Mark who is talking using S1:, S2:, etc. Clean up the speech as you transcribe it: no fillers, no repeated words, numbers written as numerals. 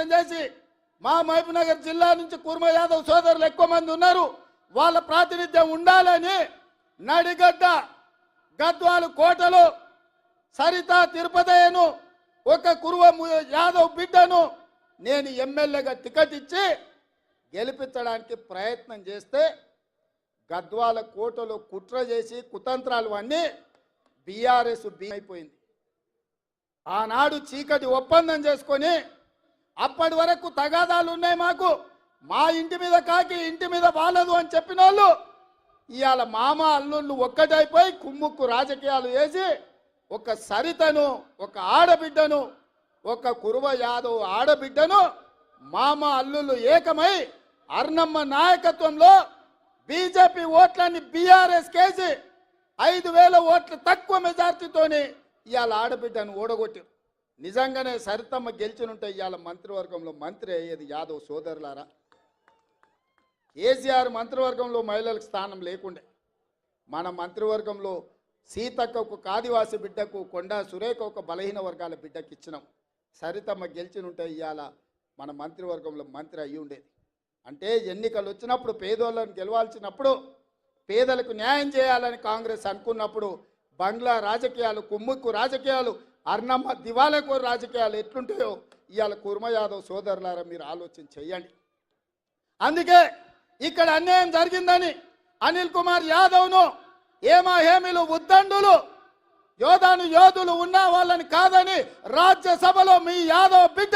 S1: ఆలోచన చేసి మా మహబూబ్నగర్ జిల్లా నుంచి కుర్మ యాదవ్ సోదరులు ఎక్కువ మంది ఉన్నారు, వాళ్ళ ప్రాతినిధ్యం ఉండాలని నడిగడ్డ గద్వాలు కోటలో సరిత తిరుపతయ్యను ఒక కుర్మ యాదవ్ బిడ్డను నేను ఎమ్మెల్యేగా టికెట్ ఇచ్చి గెలిపించడానికి ప్రయత్నం చేస్తే గద్వాల కోటలో కుట్ర చేసి కుతంత్రాలు అన్నీ బీఆర్ఎస్ అయిపోయింది. ఆనాడు చీకటి ఒప్పందం చేసుకొని అప్పటి వరకు తగాదాలు ఉన్నాయి మాకు, మా ఇంటి మీద కాకి ఇంటి మీద వాలదు అని చెప్పిన వాళ్ళు ఇవాళ మామ అల్లుళ్ళు ఒక్కటైపోయి కుమ్ముక్కు రాజకీయాలు వేసి ఒక సరితను ఒక ఆడబిడ్డను ఒక కురువ యాదవ్ ఆడబిడ్డను మామ అల్లుళ్ళు ఏకమై అర్నమ్మ నాయకత్వంలో బీజేపీ ఓట్లని బీఆర్ఎస్ కేసి 5,000 ఓట్ల తక్కువ మెజార్టీతోని ఇవాళ ఆడబిడ్డను ఓడగొట్టారు. నిజంగానే సరితమ్మ గెలిచినుంటే ఇవాళ మంత్రివర్గంలో మంత్రి అయ్యేది యాదవ్ సోదరులారా. కేసీఆర్ మంత్రివర్గంలో మహిళలకు స్థానం లేకుండే, మన మంత్రివర్గంలో సీతక్క ఒక ఆదివాసి బిడ్డకు, కొండా సురేఖ ఒక బలహీన వర్గాల బిడ్డకి ఇచ్చినాం. సరితమ్మ గెలిచినుంటే ఇవాళ మన మంత్రివర్గంలో మంత్రి అయ్యి ఉండేది. అంటే ఎన్నికలు వచ్చినప్పుడు పేదోళ్ళని గెలవాల్సినప్పుడు పేదలకు న్యాయం చేయాలని కాంగ్రెస్ అనుకున్నప్పుడు బంగ్లా రాజకీయాలు, కుమ్ముక్కు రాజకీయాలు, అర్నమ్మ దివాళాకోరు రాజకీయాలు ఎట్లుంటాయో ఇవాళ కుర్మ యాదవ్ సోదరులారా మీరు ఆలోచన చెయ్యండి. అందుకే ఇక్కడ అన్యాయం జరిగిందని అనిల్ కుమార్ యాదవ్ను హేమీలు ఉద్దండులు యోధులు ఉన్న వాళ్ళని కాదని రాజ్యసభలో మీ యాదవ్ బిడ్డ